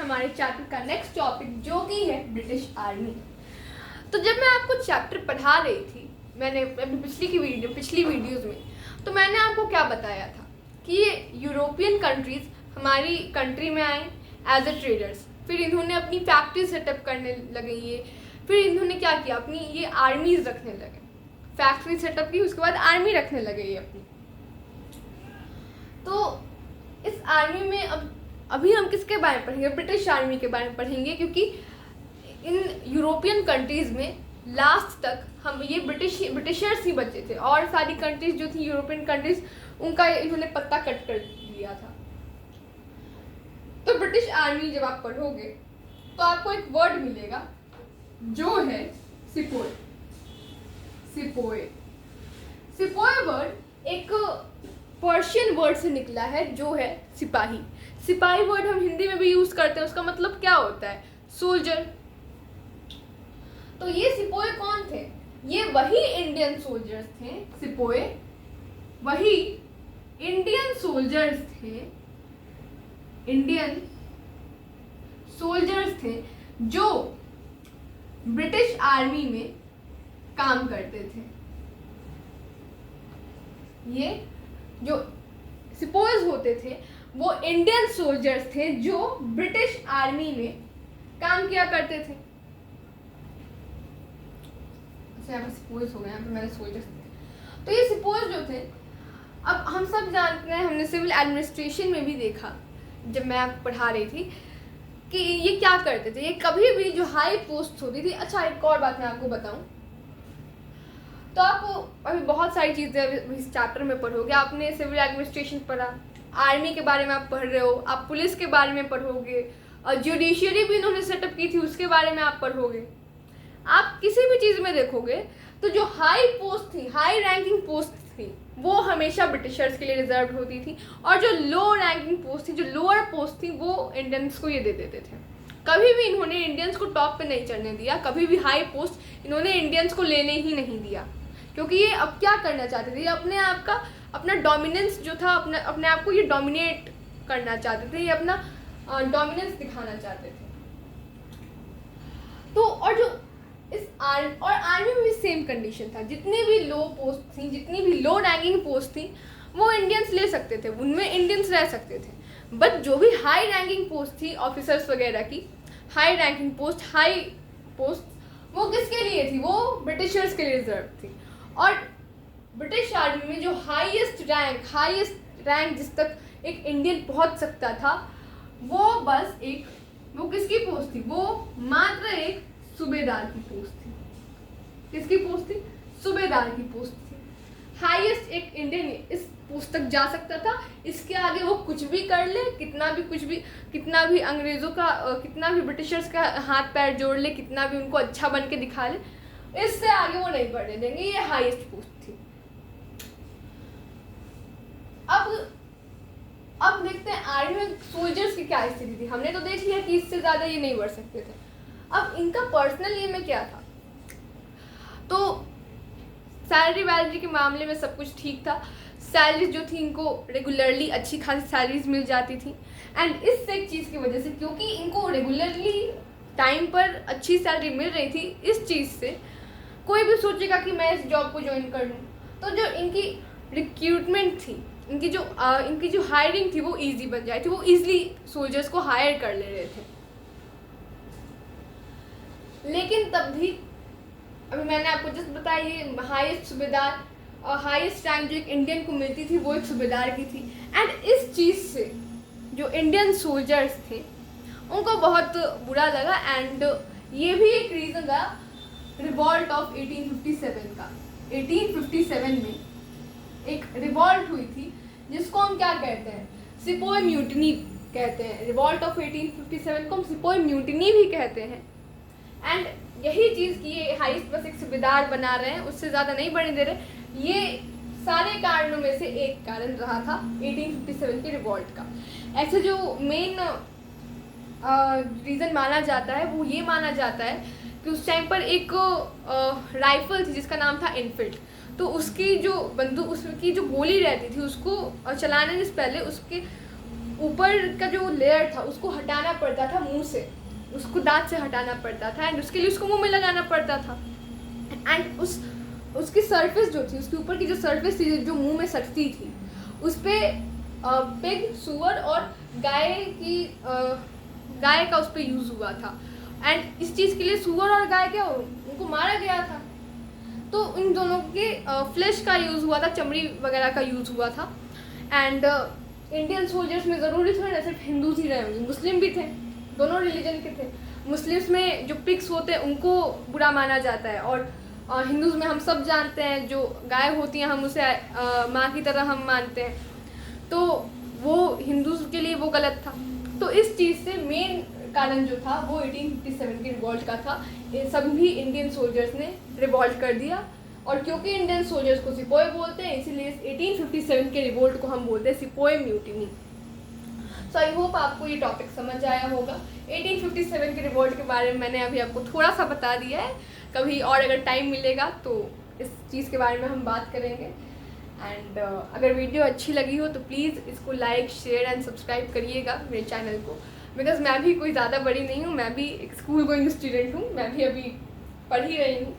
हमारे चैप्टर का next topic जो कि है ब्रिटिश आर्मी। तो जब मैं आपको चैप्टर पढ़ा रही थी, मैंने अपनी पिछली वीडियोस में, तो मैंने आपको क्या बताया था कि ये यूरोपियन कंट्रीज हमारी कंट्री में आए एज ए ट्रेडर्स, फिर इन्होंने अपनी फैक्ट्री सेटअप करने लगे, ये फिर इन्होंने क्या किया, अपनी ये आर्मीज रखने लगे, फैक्ट्री सेटअप की, उसके बाद आर्मी रखने लगे ये अपनी। तो इस आर्मी में अभी हम किसके बारे में पढ़ेंगे? ब्रिटिश आर्मी के बारे में पढ़ेंगे, क्योंकि इन यूरोपियन कंट्रीज़ में लास्ट तक हम ये ब्रिटिशर्स ही बचे थे, और सारी कंट्रीज जो थी यूरोपियन कंट्रीज, उनका इन्होंने पत्ता कट कर दिया था। तो ब्रिटिश आर्मी जब आप पढ़ोगे तो आपको एक वर्ड मिलेगा जो है सिपोय। सिपोय वर्ड एक पर्शियन वर्ड से निकला है जो है सिपाही। सिपाही वर्ड हम हिंदी में भी यूज करते हैं, उसका मतलब क्या होता है? सोल्जर। तो ये सिपोय कौन थे? ये वही इंडियन सोल्जर्स थे। सिपोय वही इंडियन सोल्जर्स थे, इंडियन सोल्जर्स थे जो ब्रिटिश आर्मी में काम करते थे। ये जो सिपोज होते थे वो इंडियन सोल्जर्स थे जो ब्रिटिश आर्मी में काम किया करते थे। अच्छा, यहाँ पर सिपोज हो गए, यहाँ पर मैंने सोल्जर्स थे। तो ये सिपोज जो थे, अब हम सब जानते हैं, हमने सिविल एडमिनिस्ट्रेशन में भी देखा जब मैं आपको पढ़ा रही थी कि ये क्या करते थे। ये कभी भी जो हाई पोस्ट होती थी, अच्छा एक और बात मैं आपको बताऊं, तो आप अभी बहुत सारी चीज़ें इस चैप्टर में पढ़ोगे। आपने सिविल एडमिनिस्ट्रेशन पढ़ा, आर्मी के बारे में आप पढ़ रहे हो, आप पुलिस के बारे में पढ़ोगे, और जुडिशियरी भी इन्होंने सेटअप की थी, उसके बारे में आप पढ़ोगे। आप किसी भी चीज़ में देखोगे तो जो हाई पोस्ट थी, हाई रैंकिंग पोस्ट थी, वो हमेशा ब्रिटिशर्स के लिए रिजर्व होती थी, और जो लो रैंकिंग पोस्ट थी, जो लोअर पोस्ट थी, वो इंडियंस को ये दे देते थे। कभी भी इन्होंने इंडियंस को टॉप पे नहीं चढ़ने दिया, कभी भी हाई पोस्ट इन्होंने इंडियंस को लेने ही नहीं दिया, क्योंकि ये अब क्या करना चाहते थे, ये अपना डोमिनेंस जो था, अपने आप को ये डोमिनेट करना चाहते थे, ये अपना डोमिनेंस दिखाना चाहते थे। तो और जो इस आर्मी में भी सेम कंडीशन था, जितनी भी लो पोस्ट थी, जितनी भी लो रैंकिंग पोस्ट थी, वो इंडियंस ले सकते थे, उनमें इंडियंस रह सकते थे। बट जो भी हाई रैंकिंग पोस्ट थी, ऑफिसर्स वगैरह की high ranking post, high post, वो किसके लिए थी? वो ब्रिटिशर्स के लिए रिजर्व थी। और ब्रिटिश आर्मी में जो हाईएस्ट रैंक जिस तक एक इंडियन पहुंच सकता था, वो किसकी पोस्ट थी? वो मात्र एक सूबेदार की पोस्ट थी। किसकी पोस्ट थी? सूबेदार की पोस्ट थी। हाईएस्ट एक इंडियन इस पोस्ट तक जा सकता था, इसके आगे वो कुछ भी कर ले, कितना भी अंग्रेजों का, कितना भी ब्रिटिशर्स का हाथ पैर जोड़ ले, कितना भी उनको अच्छा बन के दिखा ले, इससे आगे वो नहीं बढ़ने देंगे। ये हाईएस्ट पोस्ट थी। अब देखते हैं आर्मी में सोल्जर्स की क्या स्थिति थी। हमने तो देख लिया कि इससे ज्यादा ये नहीं बढ़ सकते थे। अब इनका पर्सनल ये में क्या था? तो सैलरी वैलरी के मामले में सब कुछ ठीक था। सैलरीज जो थी, इनको रेगुलरली अच्छी खासी सैलरीज मिल जाती थी। एंड इस एक चीज़ की वजह से, क्योंकि इनको रेगुलरली टाइम पर अच्छी सैलरी मिल रही थी, इस चीज़ से कोई भी सोचेगा कि मैं इस जॉब को ज्वाइन कर लूँ। तो जो इनकी रिक्रूटमेंट थी, इनकी जो हायरिंग थी, वो ईजी बन जाती थी। वो ईजिली सोल्जर्स को हायर कर ले रहे थे। लेकिन तब भी, अभी मैंने आपको जस्ट बताया, ये हाईएस्ट सूबेदार और हाईएस्ट रैंक जो एक इंडियन को मिलती थी, वो एक सूबेदार की थी। एंड इस चीज़ से जो इंडियन सोल्जर्स थे, उनको बहुत बुरा लगा। एंड ये भी एक रीज़न था रिवॉल्ट ऑफ 1857 का। 1857 में एक रिवॉल्ट हुई थी, जिसको हम क्या कहते हैं? सिपोय म्यूटिनी कहते हैं। रिवॉल्ट ऑफ 1857 को हम सिपोय म्यूटिनी भी कहते हैं। एंड यही चीज़ कि ये हाईएस्ट बस एक सूबेदार बना रहे हैं, उससे ज़्यादा नहीं बढ़ने दे रहे, ये सारे कारणों में से एक कारण रहा था 1857 के रिवॉल्ट का। ऐसे जो मेन रीज़न माना जाता है, वो ये माना जाता है कि उस टाइम पर एक राइफल थी जिसका नाम था इनफील्ड। तो उसकी जो गोली रहती थी, उसको चलाने से पहले ऊपर का जो लेयर था उसको हटाना पड़ता था मुंह से, उसको दांत से हटाना पड़ता था, एंड उसके लिए उसको मुंह में लगाना पड़ता था। एंड उसकी सरफेस जो थी, उसके ऊपर की जो सरफेस थी जो मुंह में सटती थी, उस पर पिग, सुअर और गाय का उस पर यूज़ हुआ था। एंड इस चीज़ के लिए सुअर और गाय क्या उनको मारा गया था। तो इन दोनों के फ्लैश का यूज़ हुआ था, चमड़ी वगैरह का यूज़ हुआ था। एंड इंडियन सोल्जर्स में ज़रूरी थोड़ी ना सिर्फ हिंदूज ही रहे होंगे, मुस्लिम भी थे, दोनों रिलीजन के थे। मुस्लिम्स में जो पिग्स होते हैं उनको बुरा माना जाता है, और हिंदूज में हम सब जानते हैं जो गाय होती हैं हम उसे माँ की तरह हम मानते हैं, तो वो हिंदूज के लिए वो गलत था। तो इस चीज़ से मेन कारण जो था वो 1857 के रिवॉल्ट का था। सभी इंडियन सोल्जर्स ने रिवॉल्ट कर दिया, और क्योंकि इंडियन सोल्जर्स को सिपोय बोलते हैं इसीलिए 1857 के रिवोल्ट को हम बोलते हैं sepoy mutiny. So I hope आपको ये टॉपिक समझ आया होगा। 1857 के रिवोल्ट के बारे में मैंने अभी आपको थोड़ा सा बता दिया है, कभी और अगर टाइम मिलेगा तो इस चीज़ के बारे में हम बात करेंगे। एंड अगर वीडियो अच्छी लगी हो तो प्लीज़ इसको लाइक, शेयर एंड सब्सक्राइब करिएगा मेरे चैनल को, बिकॉज मैं भी कोई ज़्यादा बड़ी नहीं हूँ, मैं भी एक स्कूल गोइंग स्टूडेंट हूँ, मैं भी अभी पढ़ ही रही हूँ।